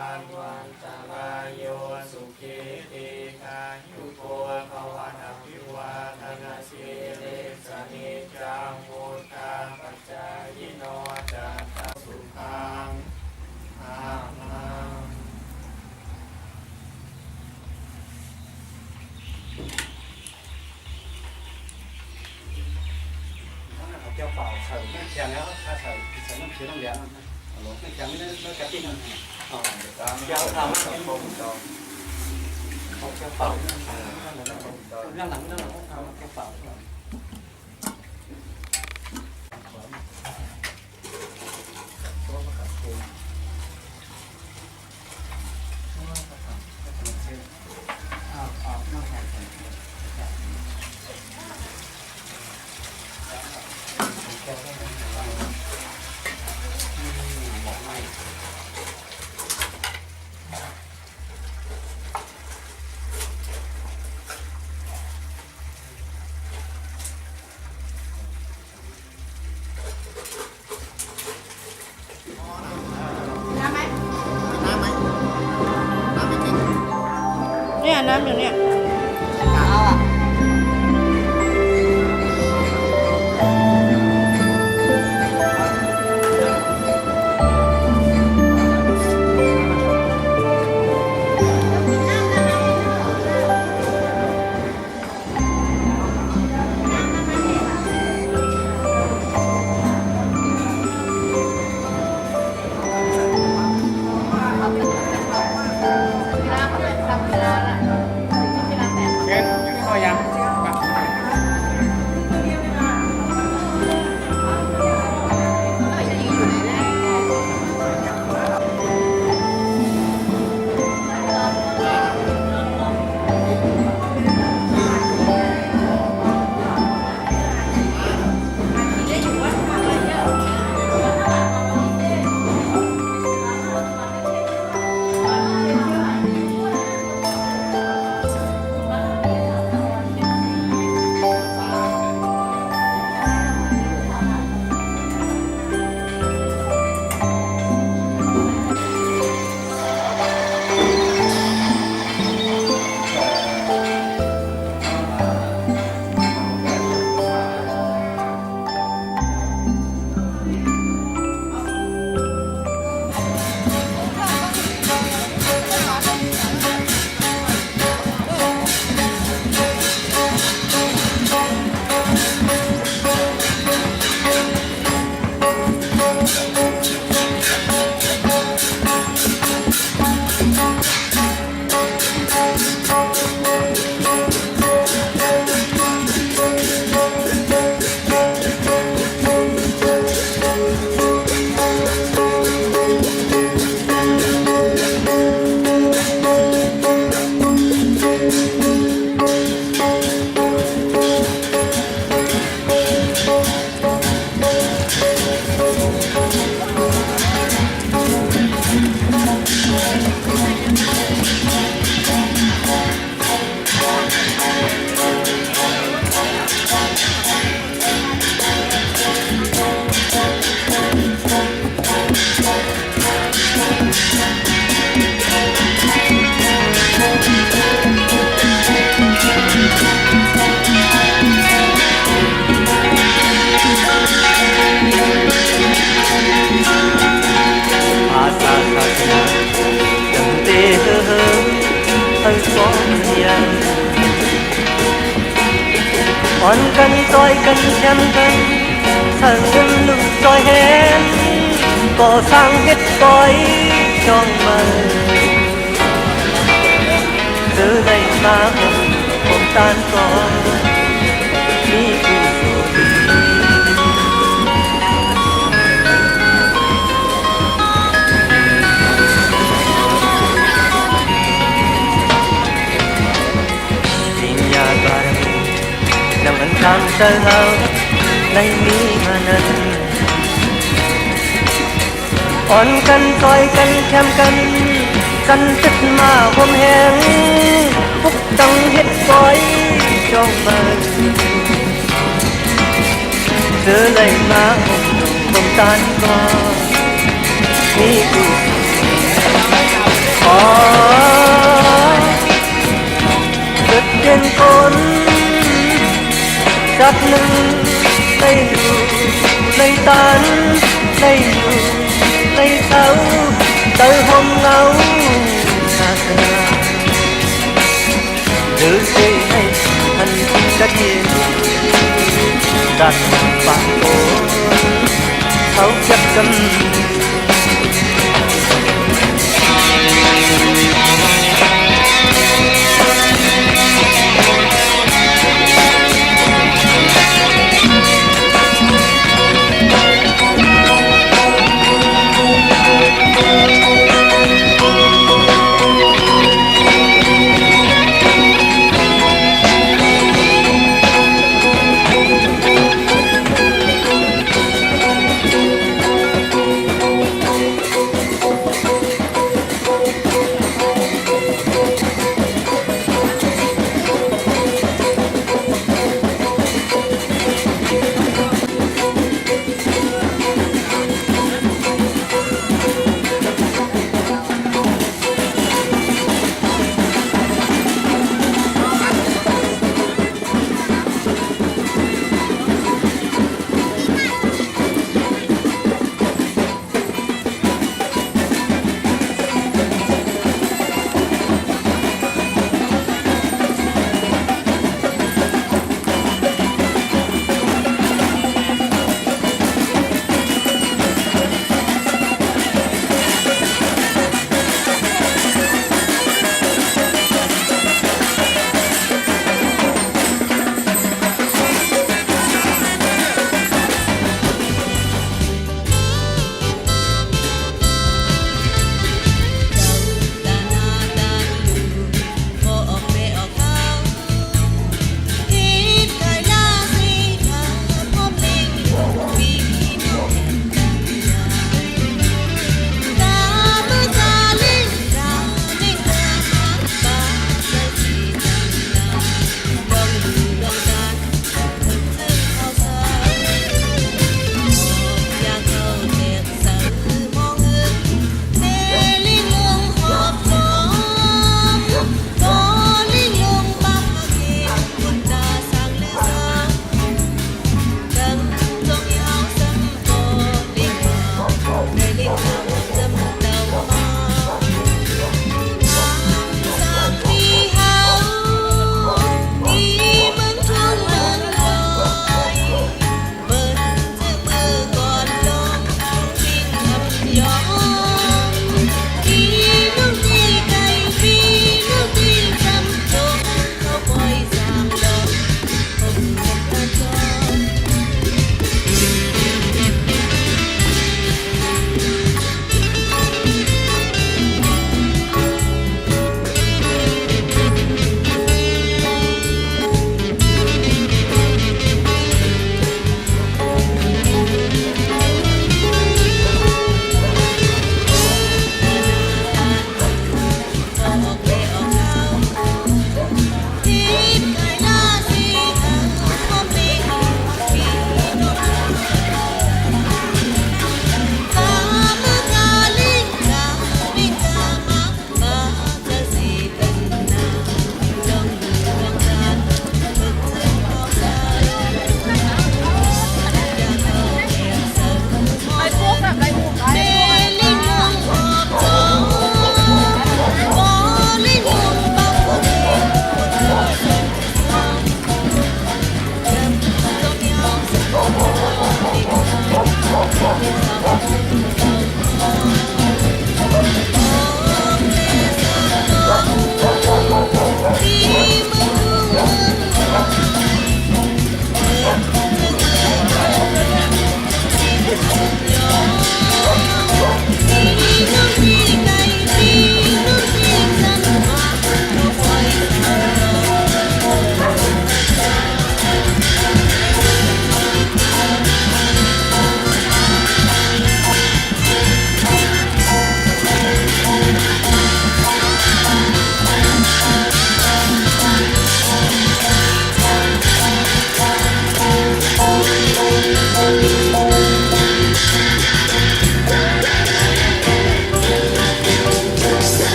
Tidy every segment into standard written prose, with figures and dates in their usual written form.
วันวันตาลายโยสุขีติกายุโกภวันอภิวาทนาสีเลสนิจังวุฒาปัจจายโนจัตตาสุขังอาลังเจ้าเปล่าใส่ไม่แข็งแล้วถ้าใส่น้ำเชื้อน้ำแดงนะไม่แข็งไม่ได้ไม่กระติ้งนะเจ้าทำเป็นบ่มจอมเขาเจ้าเปล่าเรื่องหลังเขาเจ้าเปล่าเนี่ยน้ำอยู่เนี่ยอ่อนกันซอยกันแชมกันสั่งเงินลุกซอยแหนก่อสร้างเฮ็ดปล่อยช่องมันเจอได้มาผมตานก่อนมีผู้สู้ดีNaman kang salaw Ngay mi manan On kan coi kan khem kan Kan tích mà hôm hẹn Phúc tăng hết coi cho mình Giờ lại mà hôm tan có Mi เกิดเป็นคนสักหนึ่งได้อยู่ในตันได้อยู่ในเขาเติมหอมเงาหน้าเธอหรือใช่ให้ทันทีจะเย็นดันบางคนเขาจะกัน เ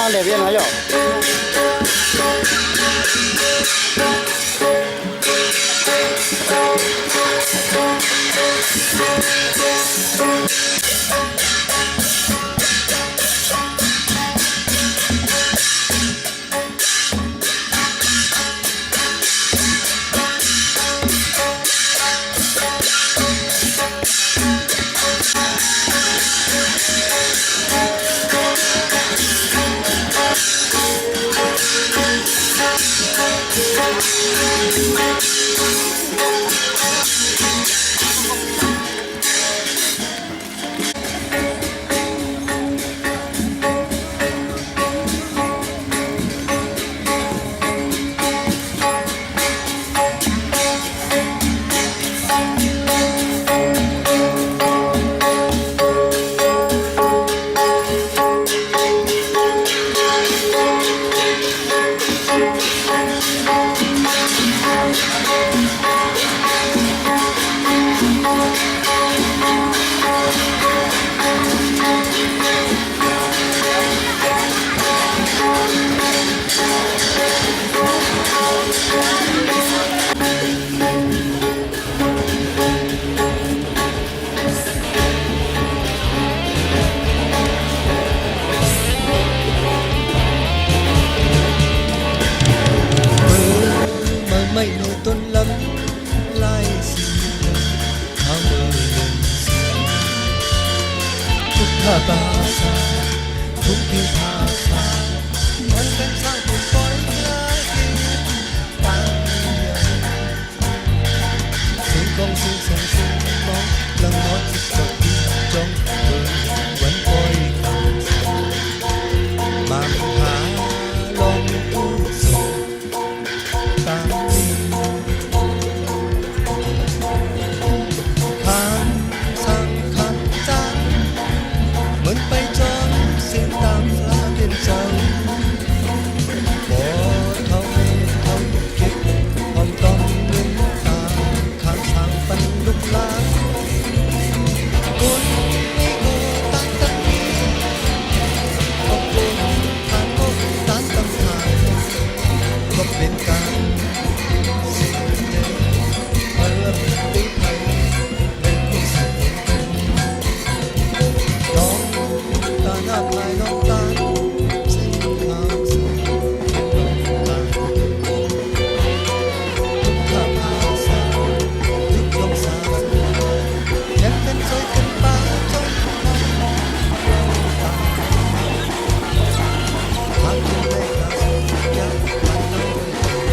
sao để viên nói rồiไม่โนต้นลำไล่สีเขาเมื่อเล่นสีทุกท่าภาษาทุกที่ภาษามันเป็นสร้างผู้ปล่อยคลายกินตามเดียวเสียงกองเสียงส่งเสียงมองลังนอจิตจดที่จงเปิดวันปล่อยคำสั่งมาหาลองผู้ส่งตามไปจนเสียงตามลาเด่นใจบ่เท่าเมตเท่าเก็บความต้องเงินตาข้างทางปันลุกลานคุณไม่โกตันตันมีขอบคุณทางโกตันตั้งทางก็เป็นการสิ่งเดิมเมื่อปีไทยเป็นผู้สิ่งน้องตาหน้าพายน้องตาสิ่งขาวสวยน้องตาทุกข้าพาสาทุกลมสายังเป็นใจกันป่าจนน้องตาหากยังไม่กล้ายักไปน้อง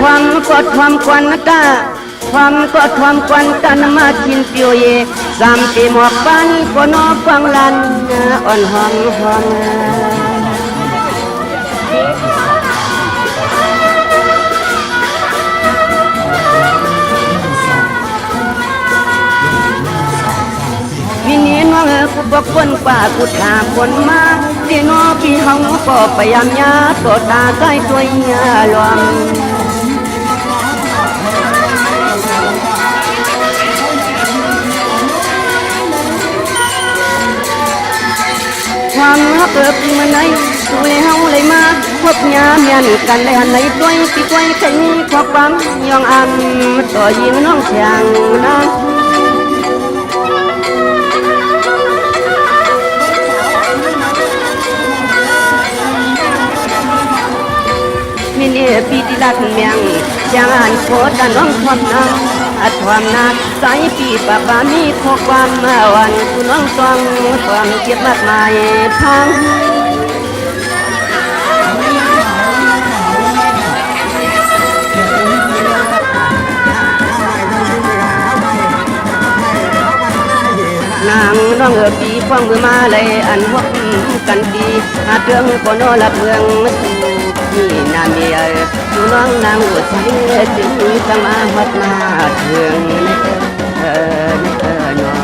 ความกดความควันกะความกดความควันกันมากินเปียวเยสามปีหมอกปันก็นอฟังลันอ่อนหอมหอมวินีน้องกูบอกคนป่ากูถามคนมาที่น้องพี่ห้องก็พยายามยาตัวตาใกล้ตัวยาลวงความฮักเกิดมันไหนช่วยเฮาเลยมาพบยามยันกันเลยหันไหนตัวปีตัวใครมีข้อความยองอันตัวยิงน้องเสียงนะมินปีติลักเมียงจางอันโคตรน้องความนาอัดความนาสายปีปะบามีข้อความมาวันคุณน้องฟังความเก็บมากมายพังนางน้องปีฟังมือมาเลยอันหัวกันดีหาเรื่องก็นอละเมืองสู่นี่นาเมียสู่น้องนางหัวใจถึงสมาหัดมาถึงเนาะ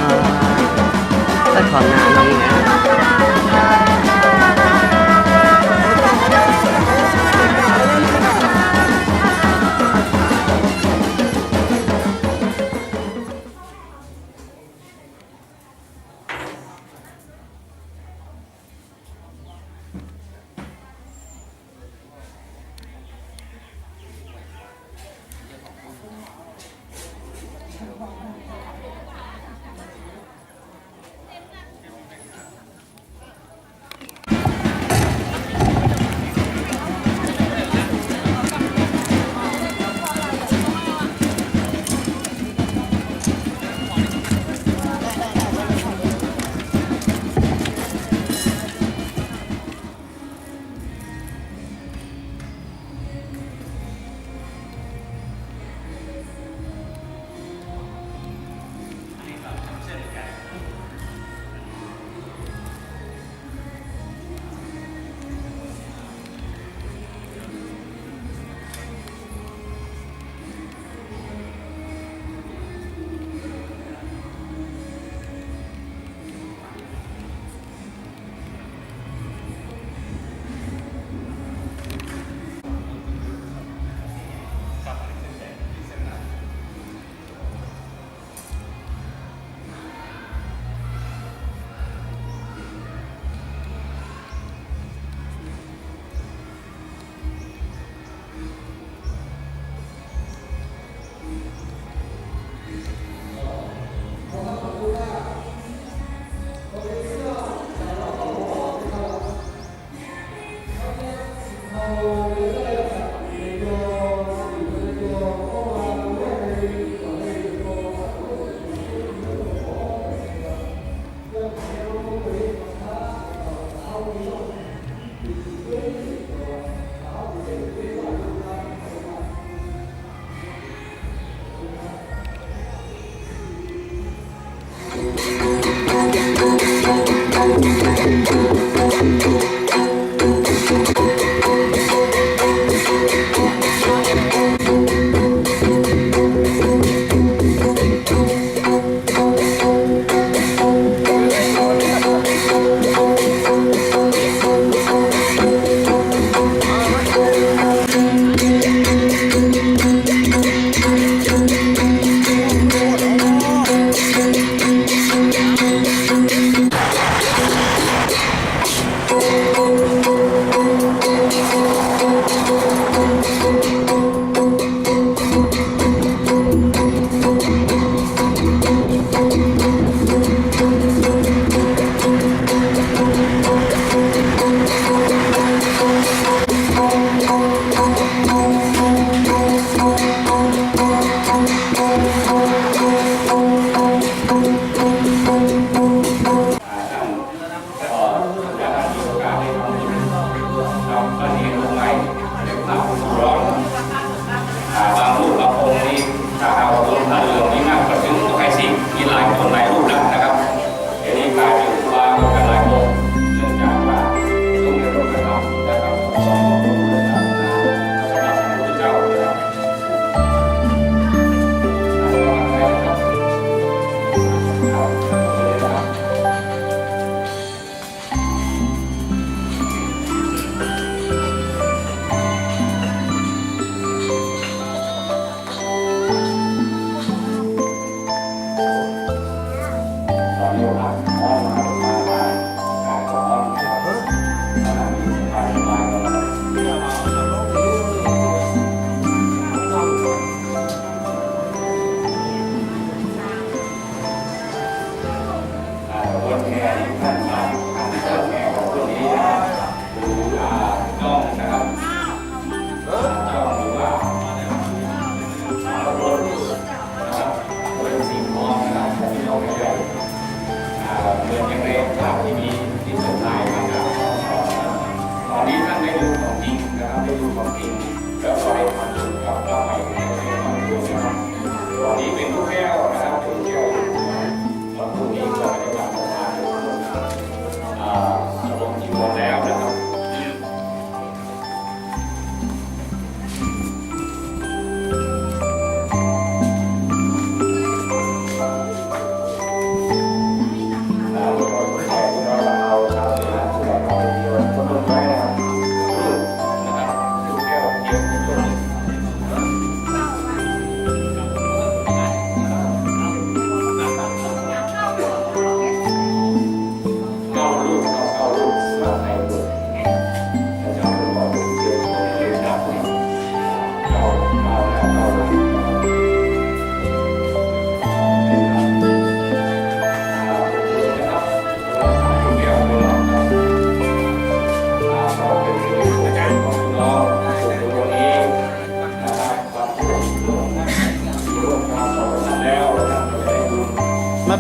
ก็ของนาน้องนะ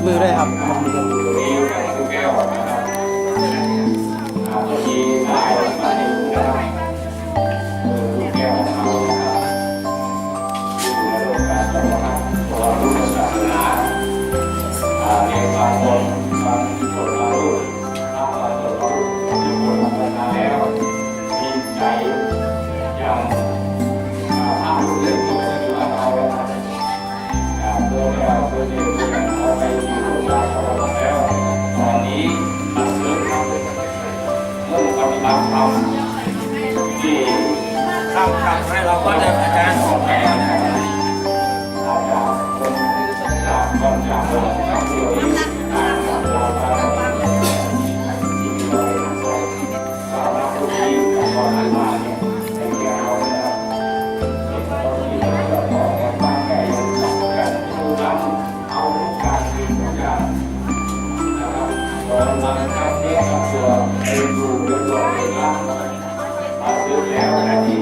มือด้วยครับ มีกับลูกแก้วนะครับที่ถ่ายมาให้ดูนะครับลูกแก้วของเรานะครับที่อยู่ในโลกการปฏิบัติตัวพุทธศาสนาในบางคนบางคนบางรูปบางคนที่คนทำงานแล้วมีใจยังภาพเรื่องที่จะอยู่กับเราเพื่อแล้วเพื่อที่จะเอาไปอยู่กับเราแล้วตอนนี้ตัดเรื่องทำมุ่งปฏิบัติธรรมที่เข้าทำให้เราก็จะอาจารย์ของแก่อาจารย์คนจากกองจากเราทั้งตัวนี้เราไปที่เราไปทำไปเรารับทุกที่กับตอนนั้นมาเนี่ยในแก่เราเนี่ยเราที่เราบอกว่าแก่ยังทำกันดูดำเอาการกินทุกอย่างนะครับตอนนั้นการเลี้ยงตัวเองดูเรื่องตัวเองละมาซื้อแล้วนะที่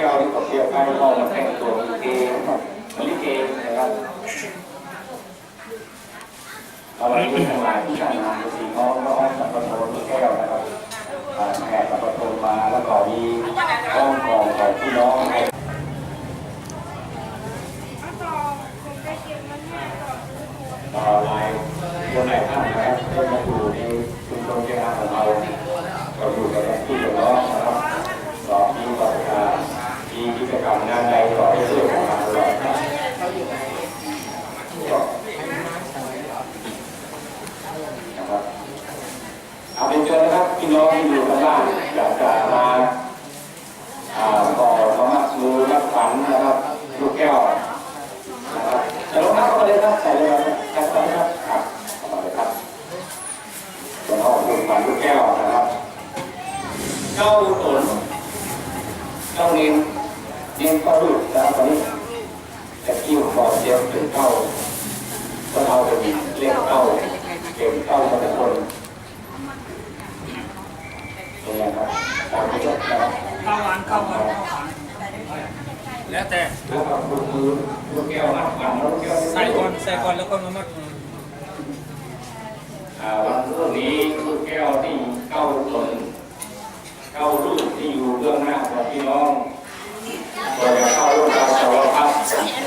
แก้วนี่ก็เทียบกันมองมาแต่งตัวลิเกลิเกนะครับเอาไว้ที่ทั้งหลายที่ท่านมาสีน้องก็สัมปทานลูกแก้วนะครับแขกสัมปทานมาแล้วก็มีก้องของพี่น้องลายคนไหนท่านนะครับก็มาอยู่ในชุมชนเชียงรายของเราก็อยู่กับพี่น้องนะครับต่อที่ต่อการมีกิจกรรมงานใดต่อให้เรื่องของงานตลอดนะครับเอาเป็นเชิญนะครับพี่น้องที่อยู่ข้างล่างอยากจะมาต่อสมัครมือรับขันนะครับลูกแก้วนะครับจะลงน้ำก็เลยครับใส่เลยครับใส่เลยครับเอาเลยครับส่วนห้องลูกขันลูกแก้วนะครับเจ้าตนเจ้าเนียนก็รูดนะครับตอนนี้จะกิ้วคอเสียงถึงเท่าก็เท่าเป็นเล็กเท่าเก่งเท่าแต่คนเป็นไงครับตามไปจบนะครับ เข้าวันแล้วแต่ แล้วก็มือลูกแก้วมัดกันลูกแก้ว ใส่ก่อนแล้วก็มามัดมือ วันพรุ่งนี้ลูกแก้วที่เก้าตนเก้ารูปที่อยู่เบื้องหน้าของพี่น้องโดยเข้าร่วมการสวดครับ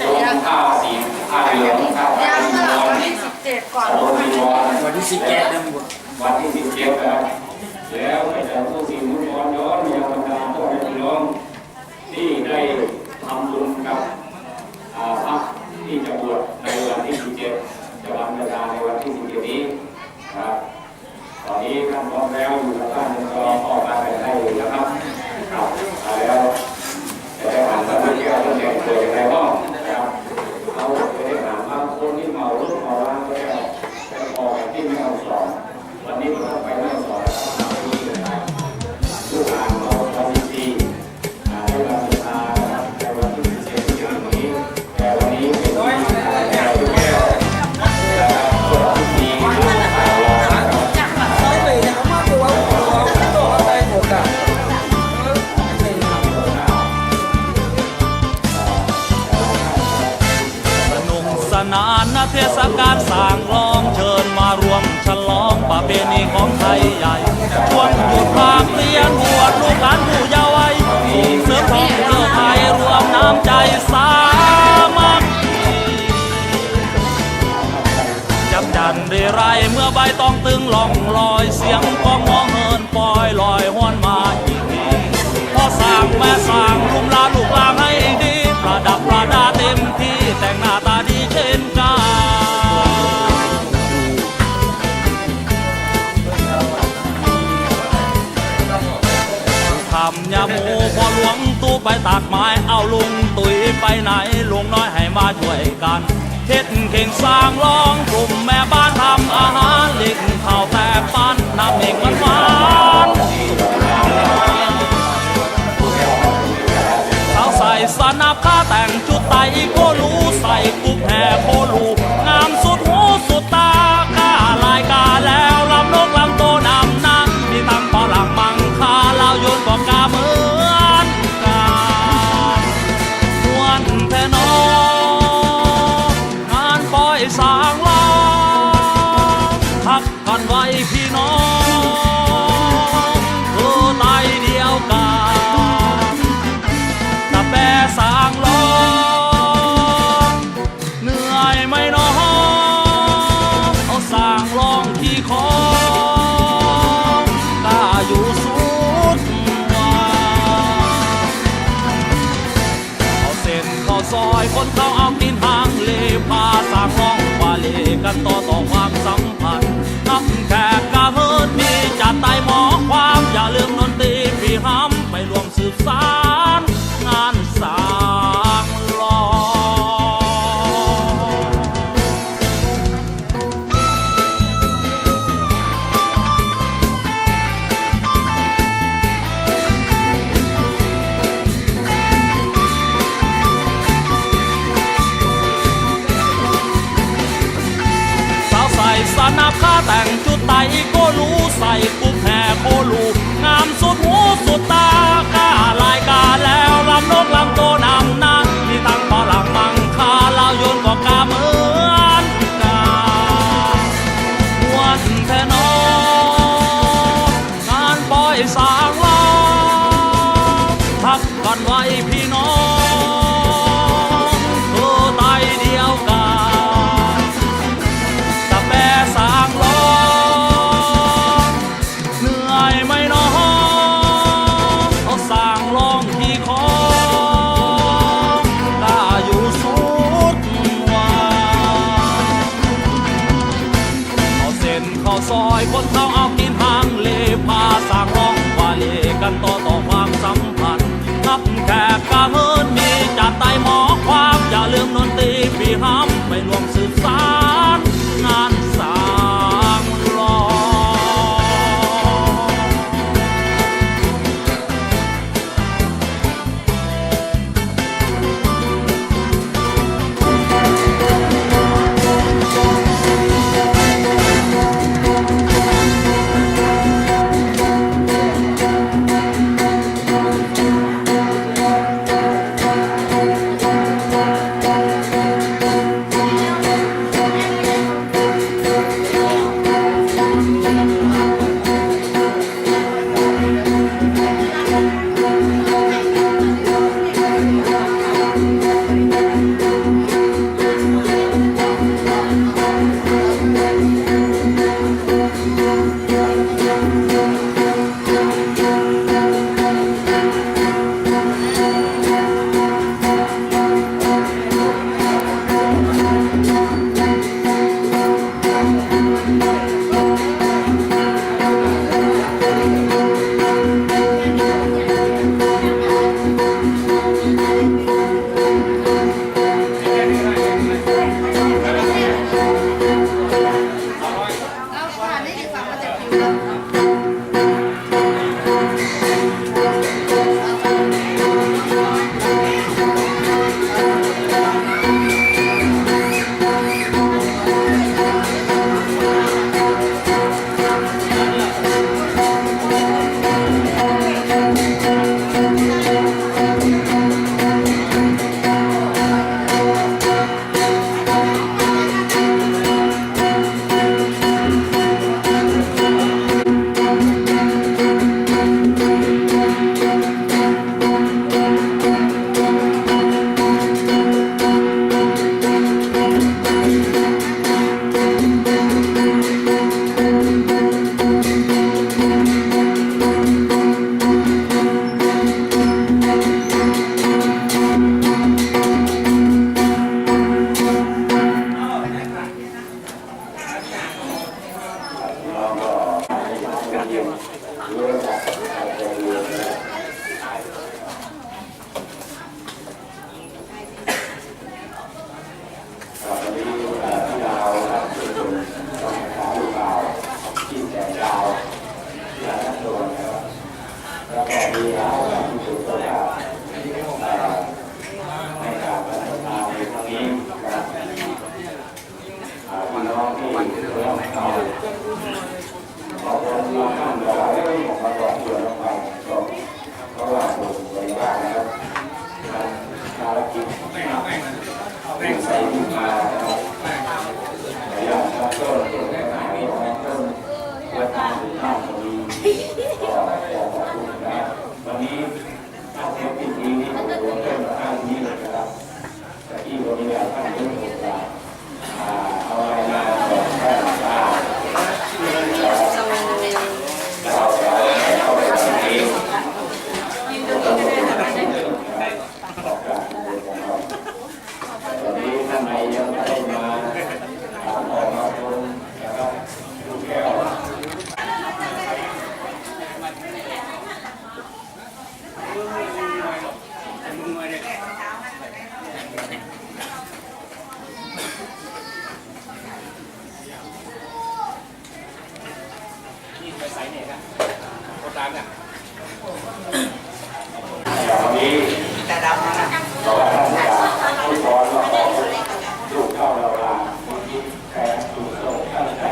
ลงผ้าสีผ้าเหลืองผ้าสีนวล ก่อน วันที่17นะมึง วันที่17นะครับแล้วให้แต่ผู้สิ่งทุกคนย้อนยังบรรดาพ่อแม่พี่น้องที่ได้ทำบุญกับพระที่จะบวชในวันที่17จะวันบรรดาในวันที่17นี้ครับตอนนี้ท่านพร้อมแล้วอยู่กับท่านก็ออกมาให้เลยนะครับครับแล้วจะได้ผ่านสักเดียวจะเกิดอะไรบ้างนะครับเราจะได้ถามว่าคนที่เมารถเมาล้างก็ได้ออกแบบที่ไม่เอาสอนวันนี้เราไปไม่สอนแล้วทำที่นะครับลูกหลานเราทำดีได้รับศรัทธานะครับในวันที่17ที่จะถึงนี้แต่วันนี้เป็นวันที่แก้วแก้วตัวที่ดีจากปัดซอยเลยนะมาตัวใจหมดอ่ะสนุกสนานนะเทศกาลสร้างล้อมเชิญมารวมฉลองประเพณีของไทยใหญ่ชวนหยุดภาคเรียนบวชลูกหลานผู้เยาว์วัยเสริมท่องเที่ยวไทยรวมน้ำใจสามัคคีจับจันเรไรเมื่อใบตองตึงล่องลอยเสียงกองมองเฮินปอยลอยห้วนมาอีกทีพอสร้างแม่สร้างลุมลาลูกลางให้ดีประดับประดาเต็มที่แต่งหน้าตาดีเช่นกันทำยาหมูพอหลวงตู้ไปตัดไม้เอาลุงตุ๋ยไปไหนลุงน้อยให้มาช่วยกันเฮ็ดเข่งสร้างร้องกลุ่มแม่บ้านทำอาหารเล็กข้าวแต่ปั้นน้ำเอกมันหวานสาวใส่สนับข้าแต่งชุดไตโกลูใส่กุ๊บแห่โคลูงามสุดหูสุดตากล้าลายกาแล้วลำนกลำโตนำนั่งมีตั้งปอ คนเขาเอากินหางเลพาสร้างร้องว่าเลกันต่อความสัมพันธ์นับแขกกะเฮินมีจัดไต่หมอความอย่าลืมดนตรีพี่ห้ำไปรวมสืบสารงานสร้างลองสนับข้าแต่งชุดไตโกลูใส่กุ๊บแห่โคลูงามสุดหูสุดตากล้าลายกาแล้วลำนกลำโตนำนั้นที่ตั้งพอหลังมังคาลาวโยนก็กาเหมือนกาวันแท่นองานปล่อยสางลองพักกันไว้พี่น้องเธอไตเดียวกันสร้างลองเหนื่อยไหมน้องเอาสร้างลองที่คอกล้าอยู่สุดวันเอาเส้นเข้าซอยคนเขาเอากินหางเลพาสร้างลองว่าเลกันต่อความสัมพันธ์นับแขกกะเฮินมีจัดไต่หมอความอย่าลืมดนตรีพี่ห้ำไปรวมสืบสารงานสร้างลอง วันนี้เอาเทปพิธีนี้รวมเรื่องข้างนี้เลยนะครับแต่ที่วันนี้ท่านผู้ชมจะเอาอะไรมาบอกแค่ว่าเราเอาไปทำเองบอกการของเรา ใส่เนี่ยกันโคตรดังอ่ะ แต่ดำนะ ลูกเข้าเราลาแข่งสู่โลกตั้งใจ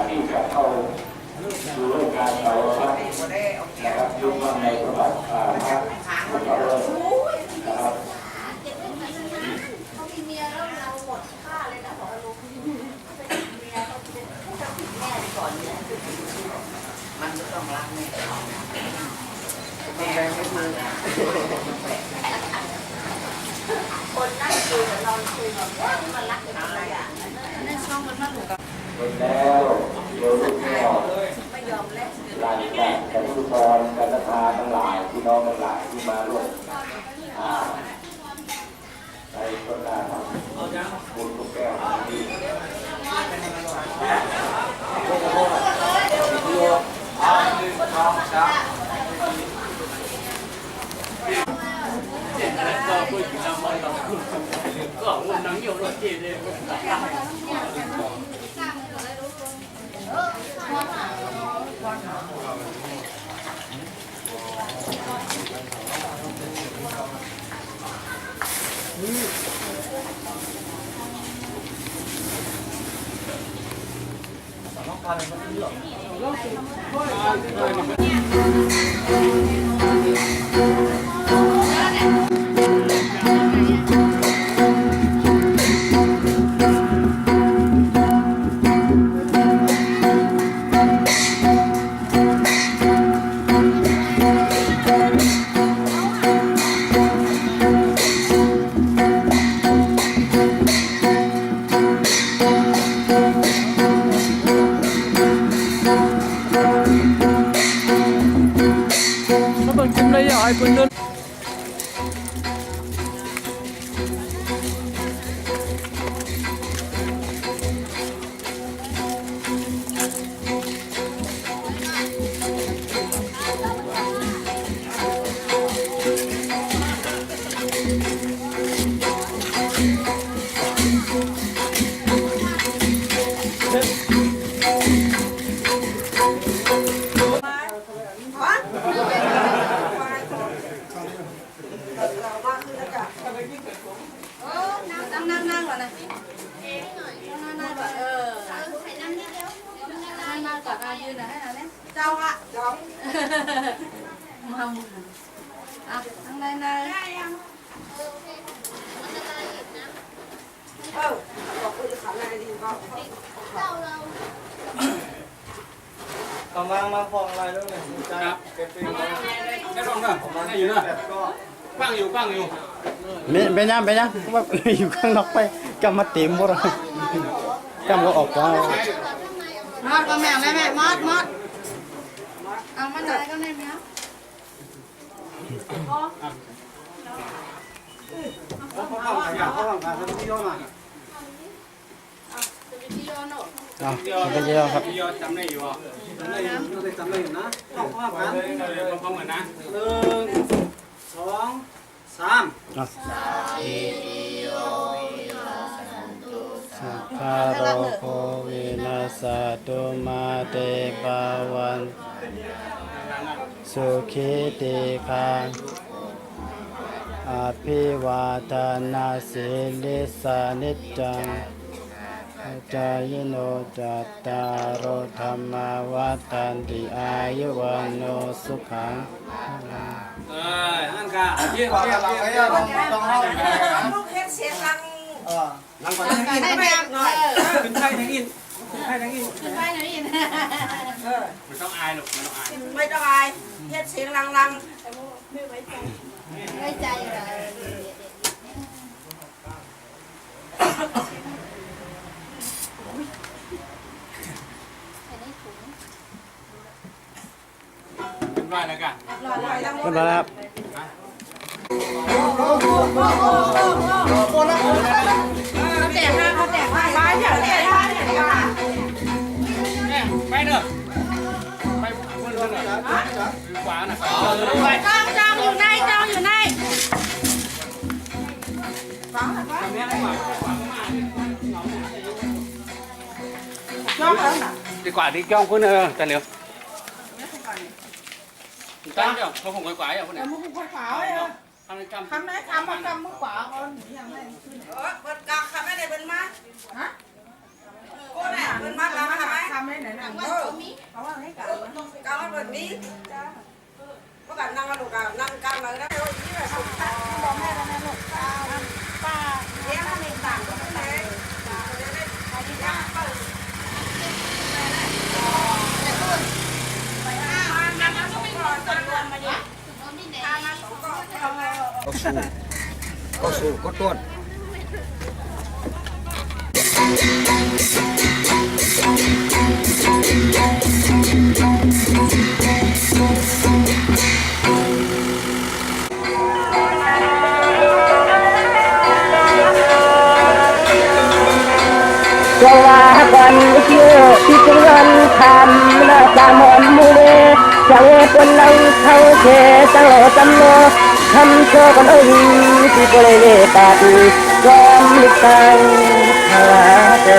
ที่จะเข้าสู่โลกการเราครับนะครับยุคในประวัติศาสตร์นะครับเราเริ่มนะครับ เขามีเมียแล้วเราหมดค่าเลยนะบอกลุงเป็นเมียเขาเป็นผู้ทำผิดแม่ไปก่อนเนี่ย มันก็ต้องรักแม่ แม่ไม่มือคนนั่งคุยกับเราคุยแบบว่ามันรักกันอะไรอย่างนั้นนั่นช่องมันมาหลุด เป็นแล้วโดยลูกพ่อ ไม่ยอมแลก หลานกันกันทุกตอนกันศรัทธาทั้งหลายพี่น้องทั้งหลายที่มาร่วมในต้นนาครับบุญทุกแก้วที่ นั่งก่อนนะนั่งก่อนนั่งก่อนยืนหน่อยให้หน่อยนะเจ้าอ่ะเจ้ามาอ่ะนั่งในได้ยังบอกคุยกับเขาอะไรดีก็เจ้าเรา กำลังมาฟองอะไรแล้วเนี่ยครับไม่ต้องนะไม่อยู่นะบ้างอยู่ไปยังว่าอยู่ข้างนอกไปกำมาเต็มหมดเลยกำก็ออกไป มอดก็แม่มอดเอามาไหนก็ได้ไหมครับเขาทำการที่ย่อมา จะไปที่ย้อนหรอ ไปเยอะครับ ย่อจำได้อยู่อ่ะจำได้อยู่นะห้องกันพร้อมกันนะ1 2 3สัพพะโรโควินาศตุมาเตปาวันสุขิติคาอภิวาทนาสิลิสานิจจังจายโนจัตตารโธรรมวัฏันติอายุวันโนสุขัง อันกาเยี่ยมต้องห้อง ลูกเฮ็ดเสียงดัง หลังก่อน ให้แม่หน่อย ขึ้นไข่ทั้งอินขึ้นไปหน่อยนี่ ไม่ต้องอายหรอกไม่ต้องอาย ไม่ต้องอายเฮ็ดเสียงดังไม่ไว้ใจไม่ใจเลยขึ้นบ้านแล้วกัน เรียบร้อยแล้วครับ เขาแจกให้ไปเดี๋ยวแจกให้เดี๋ยวว่า ไปเนอะไปเพื่อนๆหน่อยขวาน่ะ จองอยู่ในทำนี้ขวามาดีกว่าที่จ้องคุณแต่เร็ว ตั้งเดี๋ยวเขาผมกวายๆอ่ะคน แต่ นี้ มึงคนขาวเลย ทำในกำ ทำไหนทำมากำมึงขวาเอาหนีอย่างไรเปิดกาทำไม่ได้เป็นมาฮะcô này bên má làm hả mấy này nè có mấy cả cao hết bên đi có cả năng được cả năng cao này đó thôi chứ là không bom này là năng cao ba em nó nền tảng của cái này đi ra có sủ có tuôn จงว่ากันเชื่อที่จงวันทำหน้าตาหอมมือจังคนเราเข้าเชตั้งหล่อจำโนทำโชกันเอ้ยที่บริเวณปากจอมลิตังหาเจ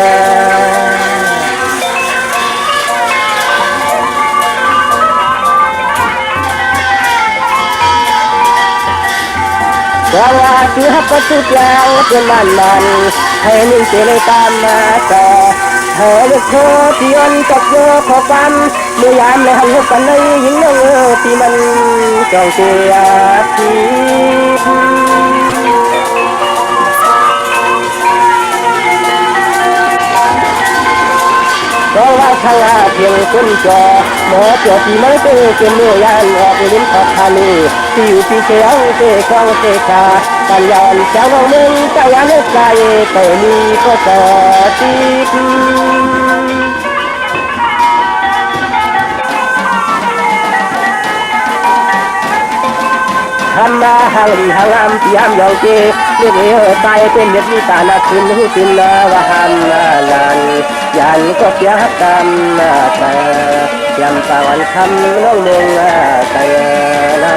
อว่าเสือประตูยาวเป็นบ้านมันให้นิ่งเจริญตามมาต่อเธอเลือกเธอที่อันตกเยอะขอความเมื่อยามในหันหัวกันในยิ่งเนื้อที่มันจองเสียทีเพราะว่าทางอาเพียงคนจอหมอเจาะที่ไม่เจอเป็นเมื่อยานออกลิ้นขับพานีที่อยู่ที่เชียงเตะคลองเตะขาปัญญาเจ้าเมืองเจ้ายันใจแต่มีก็ต่อติดทำมาหางดีหางามที่ยามยองเจเรื่องเออตายเป็นเด็กมีตาหนักขึ้นหูตินนาว่าหันนานยันก็เสียกรรมแต่ยามตะวันคำน้องเมืองแต่นา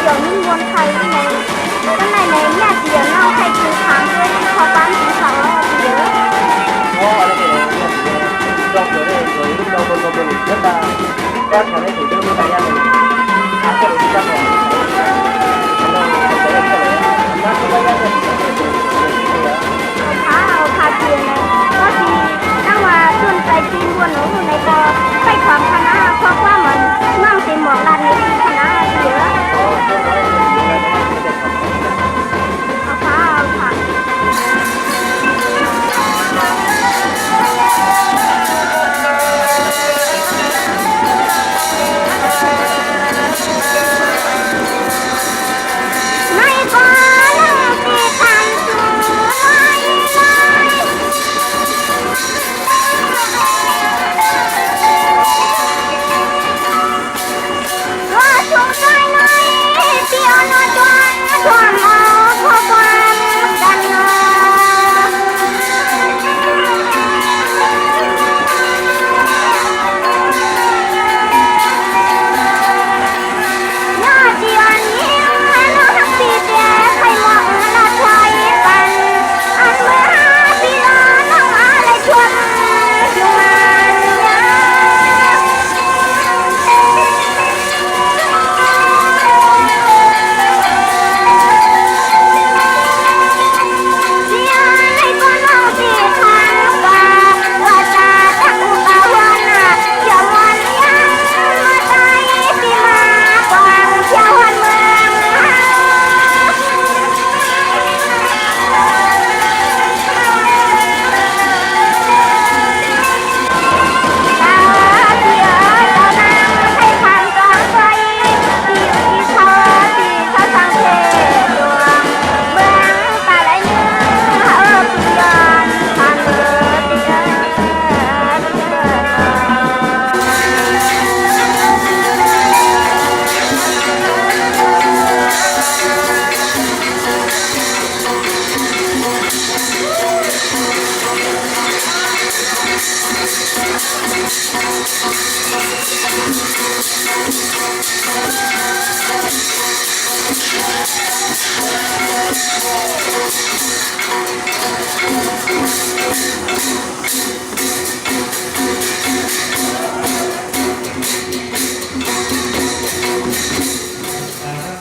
giống như nguồn thầy này cái này này nhà tiền nào thầy cứ tháng với họ bán thì họ nhớ trong chỗ này rồi lúc đầu mình rất là các thằng ấy thì đưa tài gia mình các cái đi ra ngoài khá tiền này có gì đang mà tuần tài tiền luôn ở vùng này có phải khoảng khả năng khó quá mà mang tiền một lần này thì khả năng nhớ Hãy subscribe cho kênh Ghiền Mì Gõ để không bỏ lỡ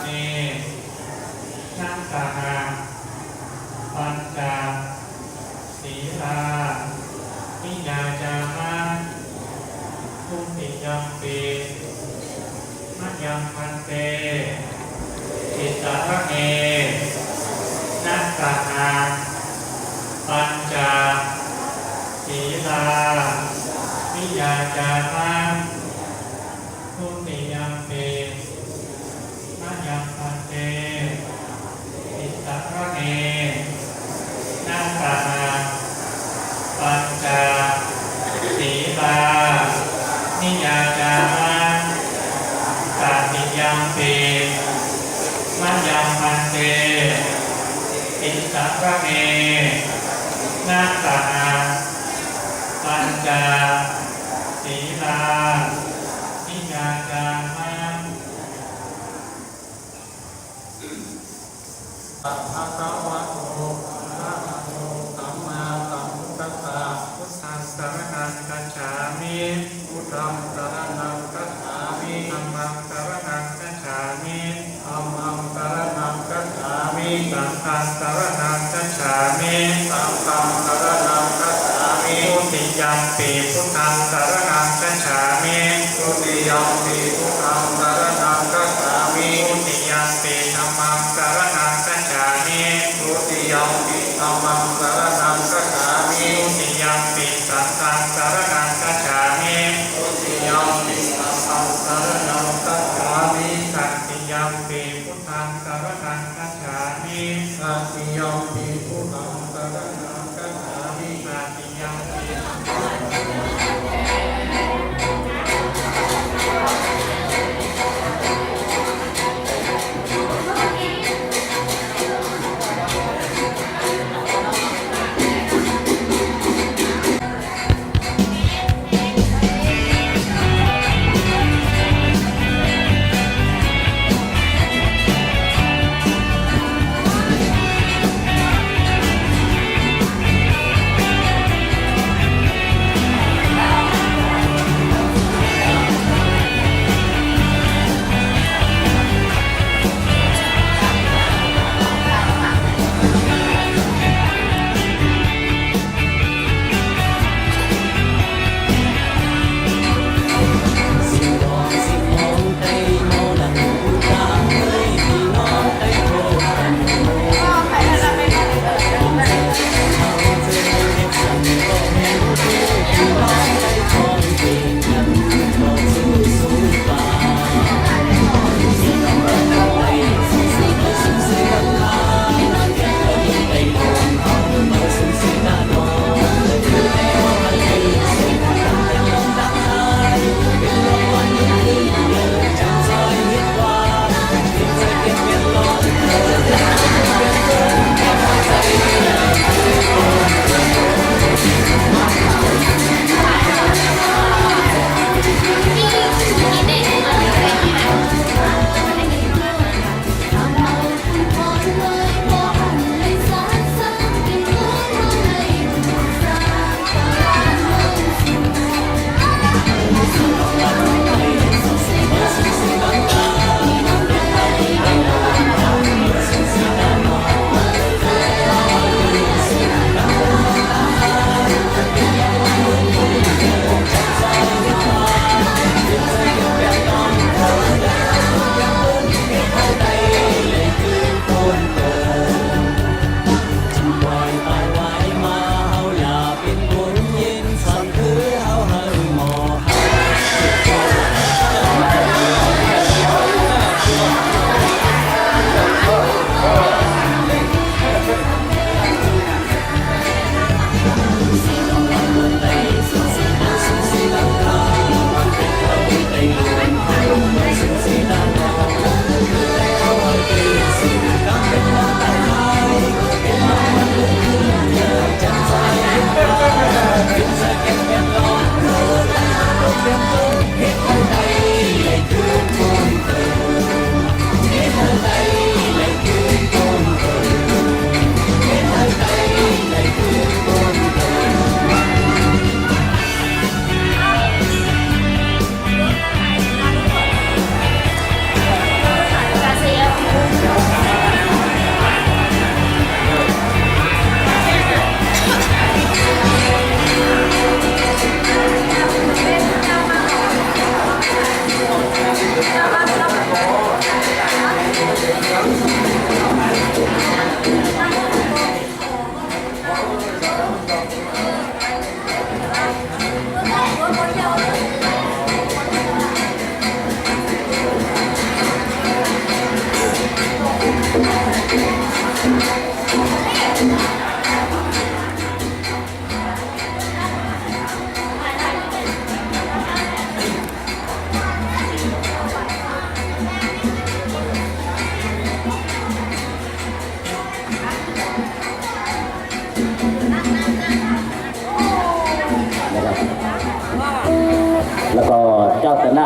เนนักสหปัญจศีลาวิญญาจามาทุติยัมปีมัจยังพันเตอิสระเนนักสหปัญจศีลาวิญญาจามาทุติยัมปีมัจยังพันเตอิสระเนนักสหปัญจศีลานิยาจามาตติยังปีมัจยังพันเตอิสระเนนักสหปัญจศีลานิยาจามาอะระวะโตอะระโตสัมมาสัมพุทธัสสะพุทธังสรณังคัจฉามิพุทธังสรณังคัจฉามิธัมมังสรณังคัจฉามิธัมมังสรณังคัจฉามิสังฆังสรณังคัจฉามิสังฆังสรณังคัจฉามิทุติยัมปิพุทธังสรณังคัจฉามิทุติยัมปิพุทธังสรณังคัจฉามิทุติยัมปิธัมมังสรณังคัจฉามิทุติยัมปิธัมมังสรณังคัจฉามิทุติยัมปิสังฆังสรณังคัจฉามิทุติยัมปิสังฆังสรณังคัจฉามิสัตติยัมปิพุทธังสรณังคัจฉามิสัตติยัมปิพุทธังสรณังคัจฉามิสัตติยัมปิ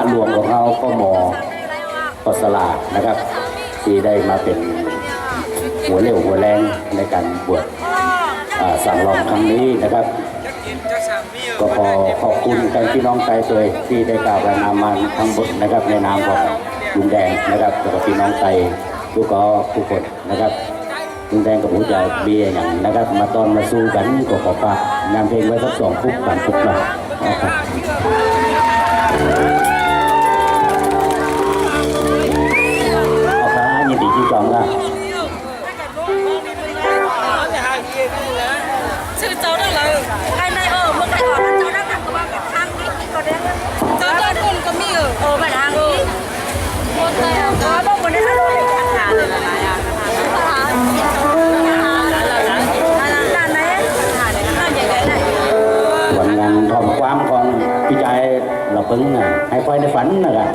หลวงของเราก็หมอปัสลานะครับที่ได้มาเป็นหัวเรี่ยวหัวแรงในการบวชสั่งลองครั้งนี้นะครับก็ขอขอบคุณท่านพี่น้องไทยตัวที่ได้กล่าวประนามมาทั้งหมดนะครับในนามของลุงแดงนะครับแล้วก็พี่น้องไทยทุกคนนะครับลุงแดงกับผู้ใหญ่เบียร์อย่างนะครับมาตอนมาสู้กันก็ขอฝากนำเพลงไว้สัก2 ปุ๊บ3 ปุ๊บหน่อยนะครับเอาพระยินดีที่จองละ Sư cháu đó là hai nay ở mức này ở cháu đang làm có bao cái thang đi có đen cháu đang còn có mì ở phải hàng đi một tay có bao cái này ăn rồi thả này là lại àวันงานทอมความของพี่ชายเราเพิ่งให้ไฟในฝันนะครับ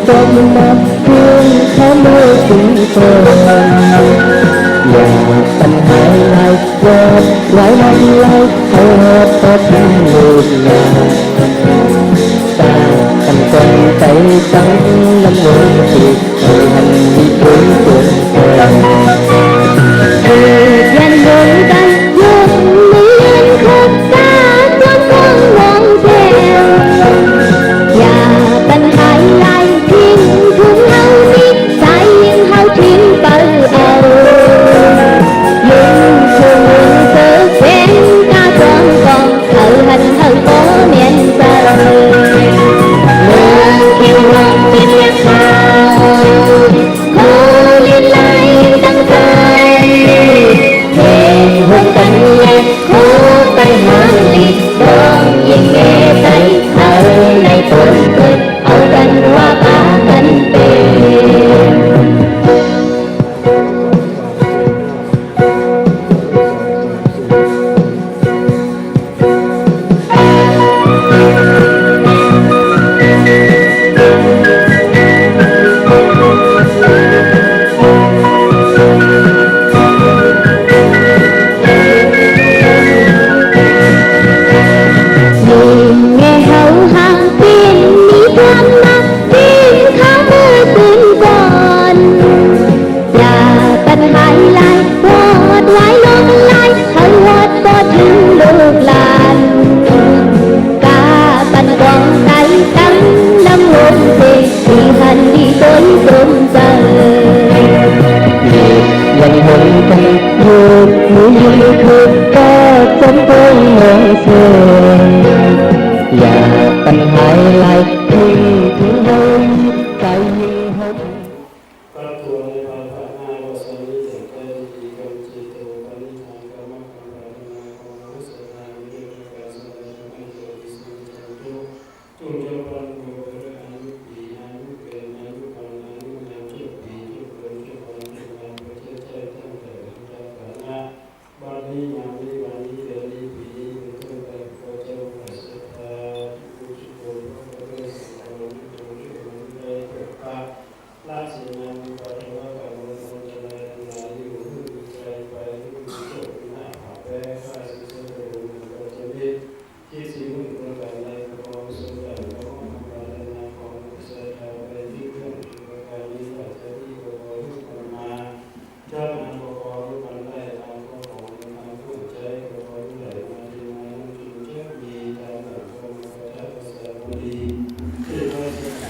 trong năm thương tháng mưa chúng tôi nhà tình hai lai qua lại năm lai thâu hết có thương người nhà ta thành con tay trắng năm người thì thời hành đi cưới tuần dành đôi tay giúp miền khúc ca cho con ngọn thèm nhà tình hai lai thiên thương hao đi sai yên hao thiên bờ ầu nhưng thương sơ sen ca con thở hành thở có miền sờ mưa kêu lòng bên nhạc hào cô liên lai đăng cay về hương tình nhạc cô tay hàng ly đón nhìn nghe tay ở này tôi cười ở gần hoa ba cánh tiền nghe hậu hàng tiên đi tham nam tiên khá mơ tương còn là tình hai lai quạt lái long lai hơi hót có thương lục làn cả tình con tay cắn năm hôn thì hành đi tới tôm giờ dành hồn tình vượt núi duyên thương có trong tôi ngọn sườn và tình hai lai thương thương hơn cái hôn พระตัวในภาพนาวสมิเสกได้ดีกรรมจิตโตปณิธานกรรมกรรมปรารถนาของเราสถานวิริยะสมัยไม่เกิดที่สุดจันทุตุนเจ้าพันโกเรอายุปีอายุเกินอายุพันอายุนามทุกปีทุกคนทุกวันทุกวันประเทศไทยตั้งแต่วันจากฐานะบัดนี้ยามนี้วันนี้เดือนนี้ปีนี้เป็นต้นไป ดีคือโดยที่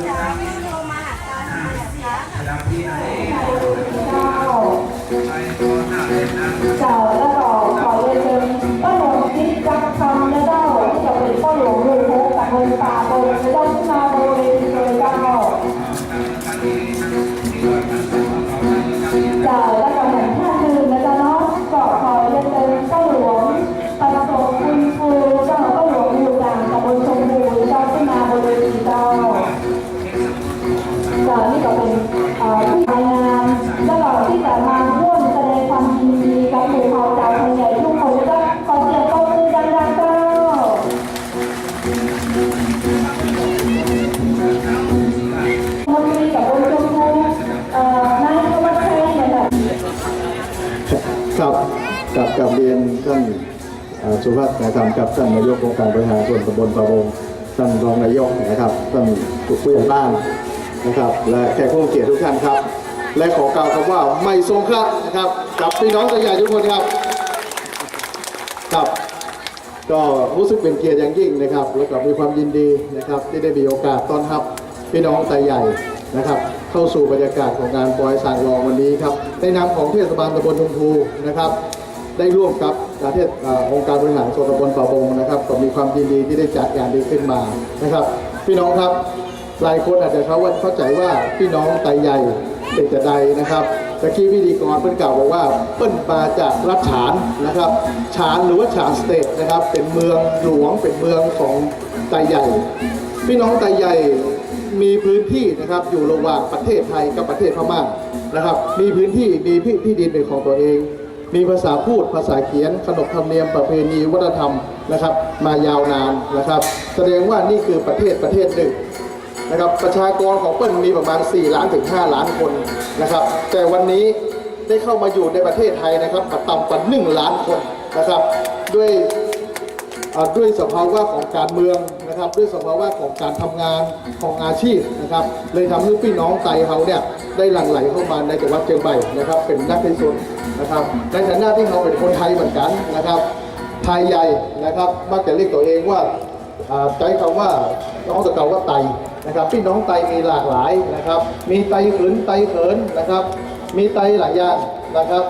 เจ้าแล้วก็ขอเรียนเชิญป้าหลวงทิพย์จักรคำและเจ้าที่จะเป็นป้าหลวงลูกโฮกับเงินป่าโบนและเจ้าที่มาโบเรนโดยเจ้าแล้วก็เหมือนท่านหนึ่งนะเจ้าเนาะก็ขอเรียนเชิญป้าหลวงประสบคุณครูเจ้าป้าหลวงอยู่กลางกับเงินชมพูเจ้าที่มาโบเรนเจ้านี่ก็เป็นผู้รายงานแล้วก็ที่จะมาร่วมแสดงความยินดีกับหมู่เผ่าเจ้าไทยใหญ่ทุกคนก็ขอเสียงปรบมือดังๆเจ้ามันมีกับบนชมพูนายธวัชชัยเนี่ยค่ะ กับเรียนท่านสุภัทรนะครับกับท่านนายกองค์การบริหารส่วนตำบลป่าบงท่านรองนายกนะครับท่านผู้ใหญ่บ้านนะครับและแขกผู้เกียรติทุกท่านครับและขอกล่าวคำว่าไม่ทรงครับนะครับกับพี่น้องชาวใหญ่ทุกคนครับก็รู้สึกเป็นเกียรติอย่างยิ่งนะครับแล้วก็มีความยินดีนะครับที่ได้มีโอกาสต้อนรับพี่น้องไทยใหญ่นะครับเข้าสู่บรรยากาศของงานปอยสางรองวันนี้ครับในนามของเทศบาลตำบลทุ่งคูนะครับได้ร่วมกับองค์การบริหารส่วนตำบลป่าบงนะครับก็มีความยินดีที่ได้จัดงานนี้ขึ้นมานะครับพี่น้องครับหลายคนอาจจะเข้าใจว่าพี่น้องไทยใหญ่เป็นจะใดนะครับตะกี้พิธีกรเพิ่นกล่าวบอกว่าเปิ้นมาจากรัชฉานนะครับฉานหรือว่าฉานสเตทนะครับเป็นเมืองหลวงเป็นเมืองของไทยใหญ่พี่น้องไทยใหญ่มีพื้นที่นะครับอยู่ระหว่างประเทศไทยกับประเทศพม่านะครับมีพื้นที่มีที่ดินเป็นของตัวเองมีภาษาพูดภาษาเขียนขนบธรรมเนียมประเพณีวัฒนธรรมนะครับมายาวนานนะครับแสดงว่านี่คือประเทศหนึ่งนะครับประชากรของเปิ้ลมีประมาณ4 ล้านถึง 5 ล้านคนนะครับแต่วันนี้ได้เข้ามาอยู่ในประเทศไทยนะครับต่ำกว่า1 ล้านคนนะครับด้วยสภาวะของการเมืองนะครับด้วยสภาวะของการทำงานของอาชีพนะครับเลยทำให้พี่น้องไทยเขาเนี่ยได้หลั่งไหลเข้ามาในจังหวัดเชียงใหม่นะครับเป็นนักที่สุดนะครับในฐานะที่เขาเป็นคนไทยเหมือนกันนะครับไทยใหญ่นะครับมักจะเรียกตัวเองว่าใช้คำว่าน้องตะเกาว่าไตนะครับพี่น้องไตมีหลากหลายนะครับมีไตขืนไตเขินนะครับมีไตหลายอย่างนะครับ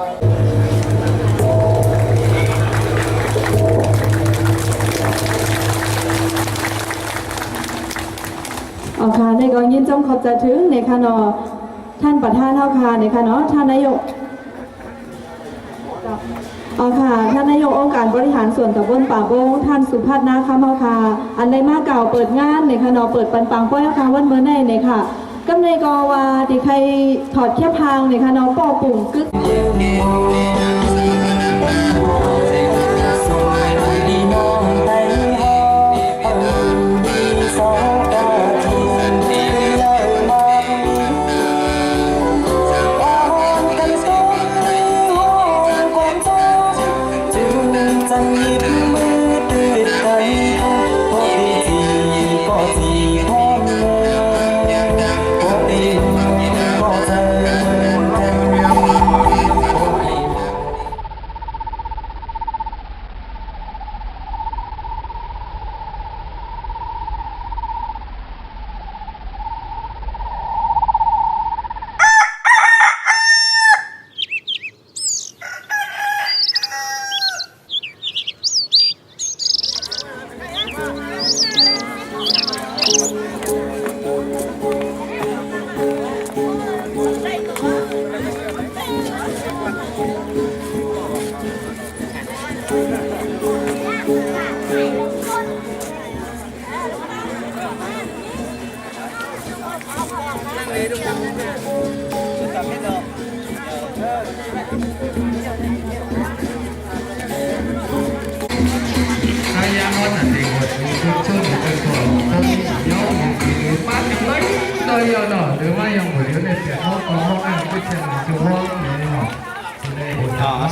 เอาค่ะในกองยินจงขอบใจถึงในคณะท่านประธานเฮาค่ะในคณะท่านนายกเอาค่ะท่านนายกองค์การบริหารส่วนตำบลป่าบงท่านสุภัทรนาคำเฮาค่ะอันใดมาเก่าเปิดงานในคณะเปิดปันปังป้อยค่ะวันเมื่อไหร่ในค่ะกำในกอว่าที่ใครถอดแค่พางในคณะป้อปุ่งกึก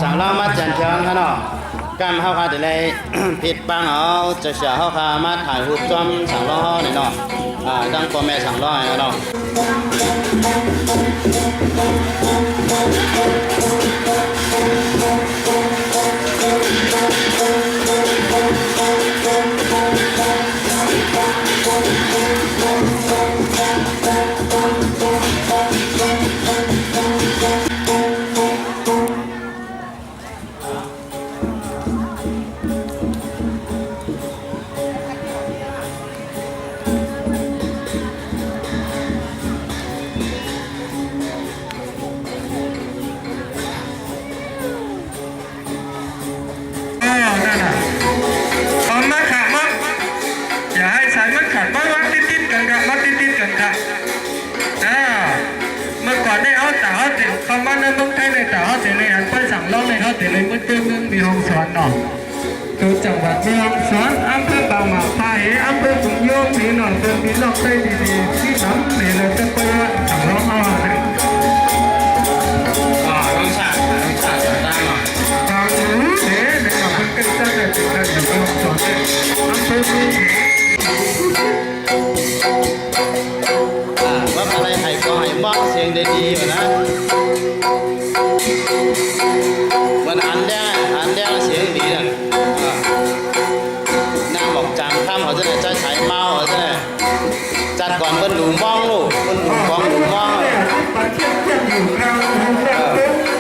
สางเรามาจันเชิงค่ะเนาะการเข้าคาแต่ในผิดบางเอาจะเสียเข้าคามาถ่ายรูปจอมสางล้อเนี่ยเนาะตั้งตัวแม่สางล้อเนาะเ แต่เลยมาเจอเมืองมีห้องสอนเนาะตัวจังหวัดมีห้องสอนอำเภอบางหมาพายอำเภอถุงโยงมีหนอนเดินมีลอกใต้ดีๆที่น้ำนี่เราจะไปว่าสั่งร้องเอาอะไรต้องฉากตั้งหน่อย ทางรู้เด้ในกับเพื่อนกันได้ถึงได้ถึงห้องสอนเลยอำเภอมี ว่าอะไรไข่ก็ให้บ้องเสียงได้ดีเหมือนนะมันอันแดงเสียงดีน่ะนางบอกจำข้ามเขาจะไหนใจฉายเมาเขาจะไหนจัดก่อนเพิ่นหลุมมองลูกเพิ่นหลุมมองอยู่กลาง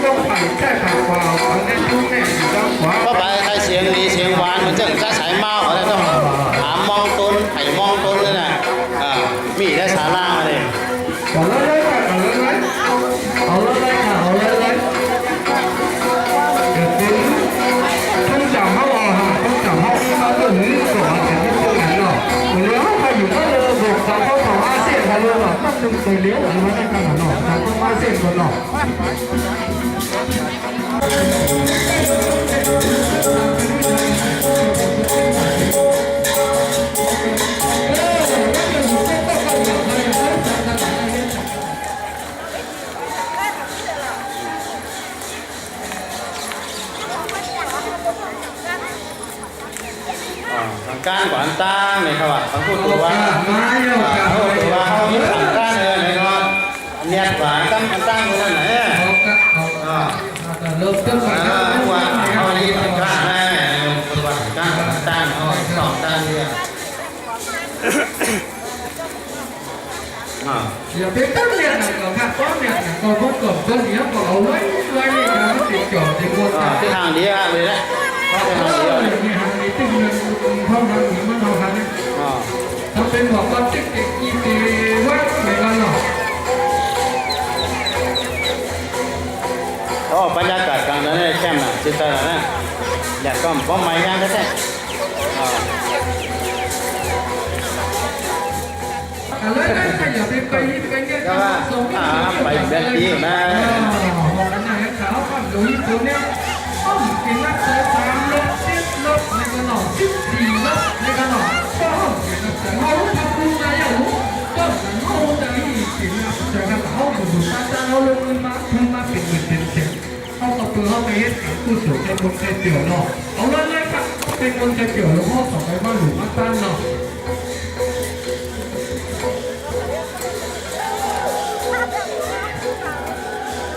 ต้องไปแค่ขาขวาเอาแน่ทุ่งแน่อยู่ด้านขวา ก็ไปใครเสียงดีเสียงหวานมันจะใจฉายเมาเขาได้ต้องถามมองต้นไข่มองต้นเลยนะมีได้สารามาเลย เอาเลยต้องจับเขาออกต้องจับเขามาตัวนี้ก่อนแต่ไม่ตัวไหนหรอกเลี้ยวเขาอยู่ก็เลยบอกจับเขาของอาเซียนเขาเลยหรอกต้องดึงตัวเลี้ยวหรือว่าได้ขนาดหรอกจับเขาอาเซียนก่อนหรอกการกวานตั้งเนี่ยครับเขาพูดตัวว่าเขามีขันตั้งเลยนะครับเนี่ยกวานตั้งตั้งอยู่นั่นไหนเริ่มต้นก่อนว่าเขาดีขันตั้งแน่ตัวตั้งเขาสองตั้งเนี่ยอย่าไปตั้งเรียนหนังก่อนครับก้อนเนี่ยก่อนพบก่อนต้นนี้ก่อนเอาไว้นี่การติดจ่อติดวนที่ทางเดียวเลยนะที่ทางเดียวนี่ทางนี้ตึ้งเงินเท่านั้นนี่มันเท่านั้นนี่ถ้าเป็นบอกว่าติ๊กกี่ปีว่าไม่กันหรอกบรรยากาศกลางนั้นแค่น่ะจิตใจนะอยากก็ป้อมไม้ย่างก็ได้อะไรนะอย่าไปเงี้ยก็ว่าไปแบบนี้นะนั่นขาวข้ามดูญี่ปุ่นเนี่ยต้องกินนักเตะ3 ลบ 10 ลบในกันหนอ14 ลบในกันหนอต้องกินนักเตะเขาทำดูได้ยังต้องเขาได้กินนักเตะเขาดูตาเขาลงมาทุ่มมาเป็นเงินเป็นเขาตบตัวเขาไปเฮ็ดกู้สูงเป็นคนเกี่ยวเนาะเอาเลยครับเป็นคนเกี่ยวแล้วเขาส่งไปบ้านหลวงมาตั้งเนาะ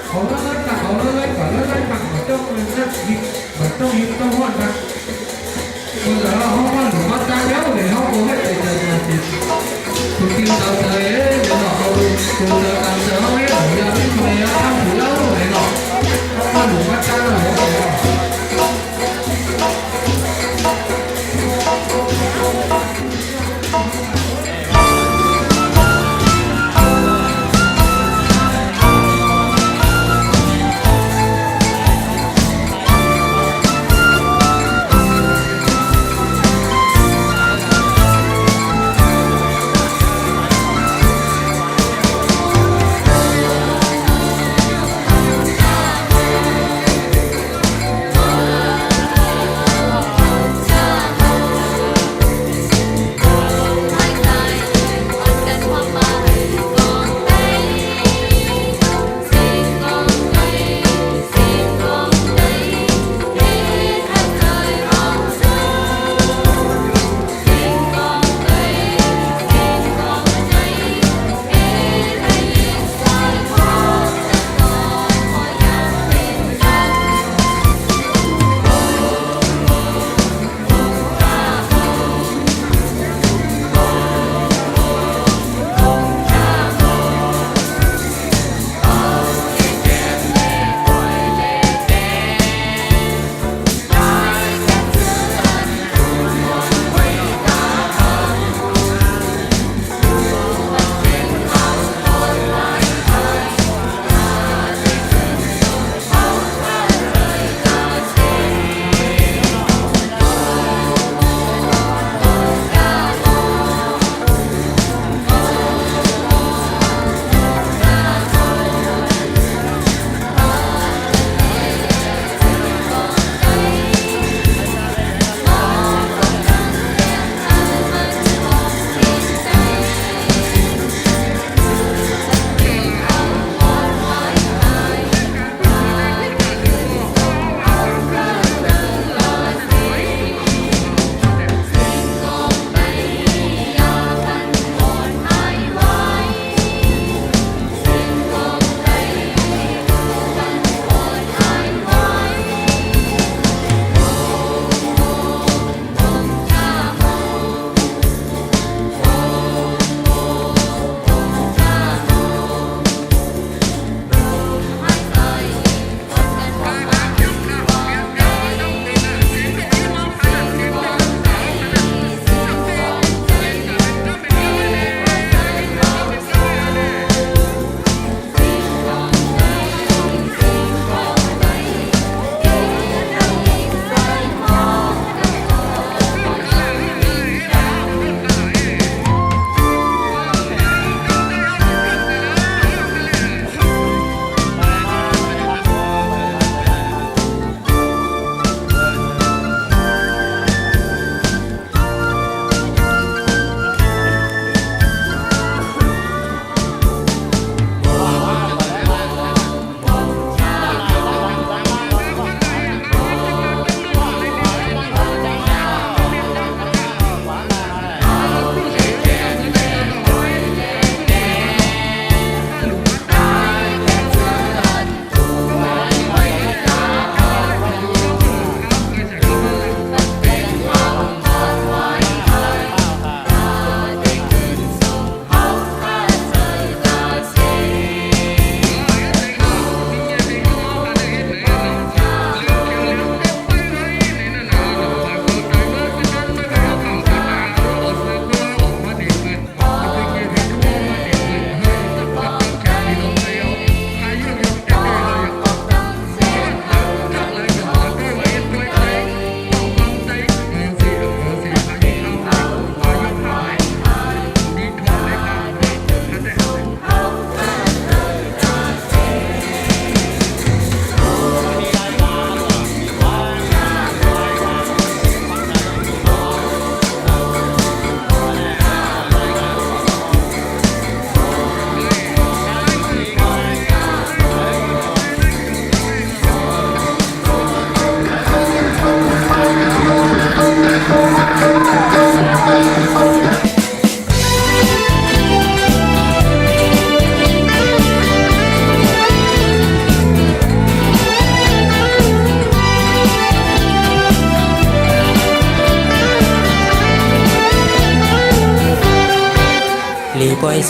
เขาเลิกตักเขาเลิกก่อนเลิกตักมันต้องหิบมันต้องหิบต้องห้อนนะเมื่อเราห้องหรือว่าตาเลี้ยวเนี่ยเขาโอ้ยใจจะติดทุกทีเราเจอเดี๋ยวเราเอาตัวเราตามเจอเขาให้เราอย่าไม่ช่วยทำถูกแล้วเลยเนาะห้องหรือว่าตาเรา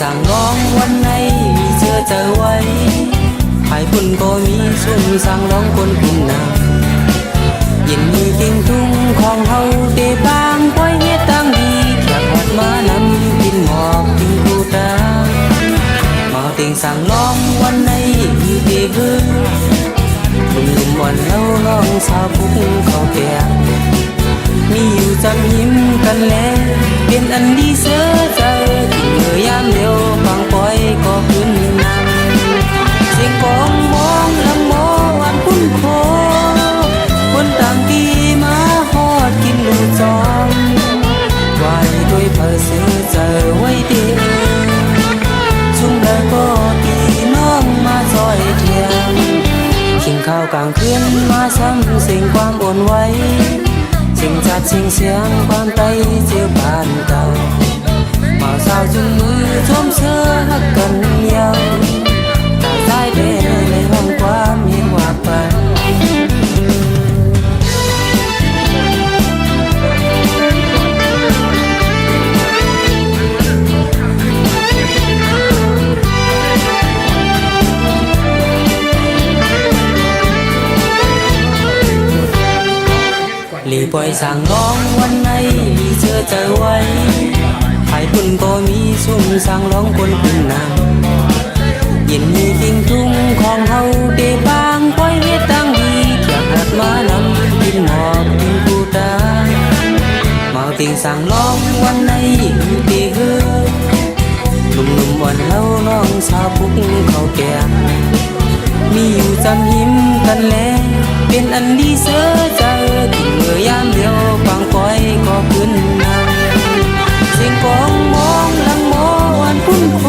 สั่งร้องวันไหนมีเชื่อใจไว้ภายพุ่นก็มีสุ่มสั่งร้องคนพุ่นนายินมีเก่งทุ่งของเฮาเดบางไว้เฮ็ดตั้งดีแขกหอดมานำกินหมอกกินกูตามาเต็งสั่งร้องวันไหนมีเดบือลุ่มวันเฮาร้องสาวพุกเขาแก่มีอยู่จำยิ้มกันแล้วเป็นอันดีเสือใจกินเมื่อยามเดียวฟังปล่อยก็ขึ้นนำเสียงกองมองลำโมวันพุ่นโคคนต่างดีมาฮอดกินลูกจอมไว้ด้วยเพอเสือใจไว้เดียวชุ่มได้ก็ตีน้องมาซอยเทียมกินข้าวกลางคืนมาซ้ำสิ่งความอ่อนไหวสิ่งจัดสิ่งเสียงความไตเจียวบ้านเก่ามาสาวจุงมือชมเสื้อหักกันยาวตาใจเด่นในห้องความเห็นว่าไปหลีปล่อยสั่งร้องวันไหนมีเชื่อใจไว้ภายพุ่นก็มีสุ่มสั่งร้องคนพุ่นนำยินมีกิ่งทุ่งของเฮาเดบางปล่อยเฮ็ดตั้งดีแขกหัดมานำกินหมอกกินกูตามาติงสั่งร้องวันไหนมีเดฮือหนุ่มวันเฮาน้องสาวพุกเขาแก่มีอยู่จำยิ้มกันแล้วเป็นอันดีเสือใจกินเมื่อยามเดียวฟังปล่อยก็ขึ้นนำเสียงกองมองลังโมวันพุ่นโค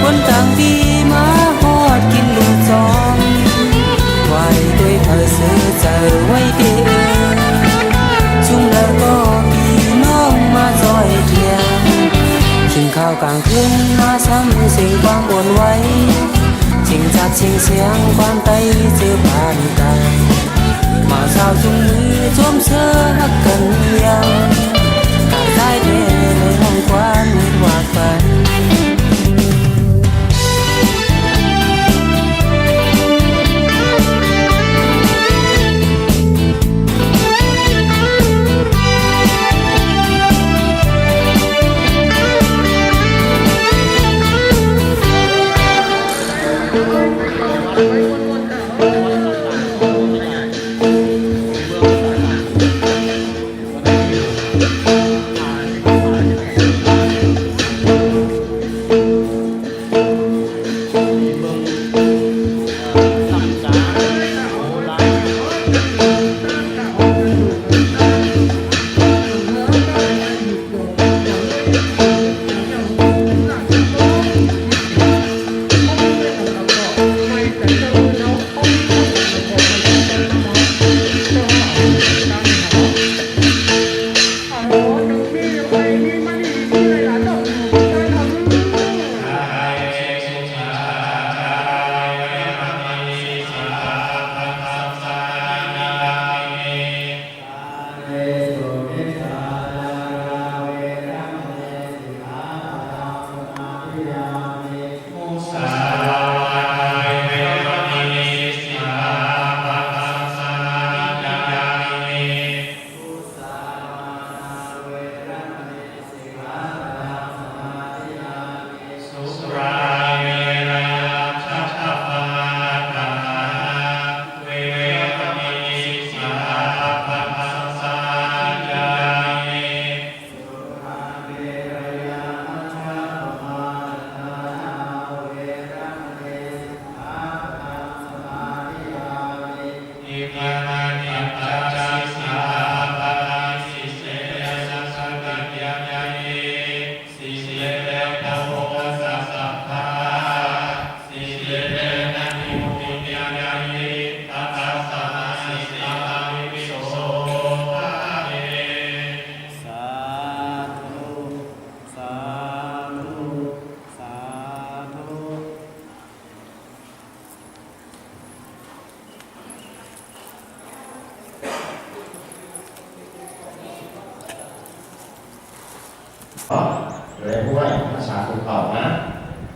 คนต่างดีมาฮอดกินลูกจอมไว้ด้วยเพอเสือใจไว้เดียวชุ่มแล้วก็พี่น้องมาซอยเทียมกินข้าวกลางคืนมาซ้ำสิ่งความอ่อนไหวสิ่งจัดสิ่งเสียงความไตเจือผ่านกันมาสาวจุงมือชมเสื้อหักกันยาวตาใจเด่นในห้องความเห็นว่าไป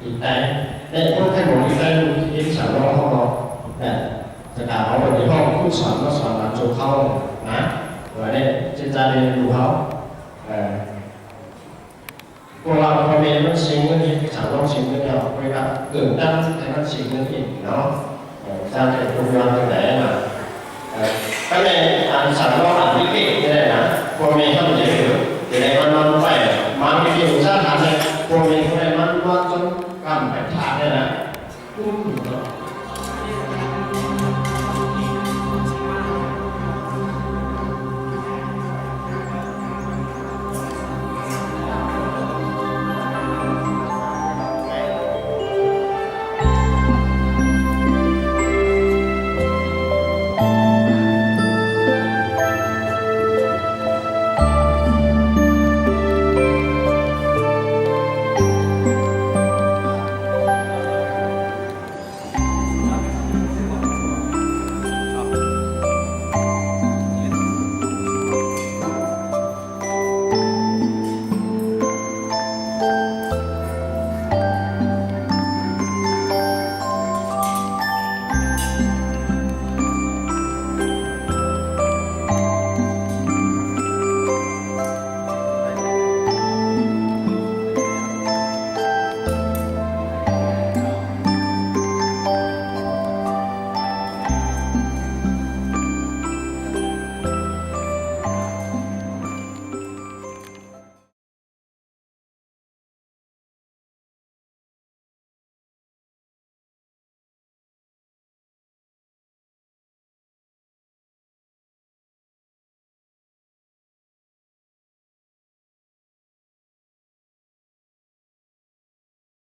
อีกแต่ในพวกท่านหมออีกแต่ที่สอนเราเขาบอกเนี่ยจะด่าเขาวันนี้ห้องผู้สอนก็สอนหลังโจเข้านะว่าเนี่ยจิตใจเรียนรู้เขาพวกเราพอเรียนมันสิ่งนี้สอนเราสิ่งนี้เราไปแบบตั้งให้มันสิ่งนี้เนาะสร้างเป็นตัวอย่างตั้งแต่นะก็ในสอนเราอ่านวิกินี่แหละนะพวกมีเขาจะอยู่ในมันไปมันวิกิสร้างทางเนี่ยพวกมีคนในมันจนกำแพงท่าเนี่ยนะ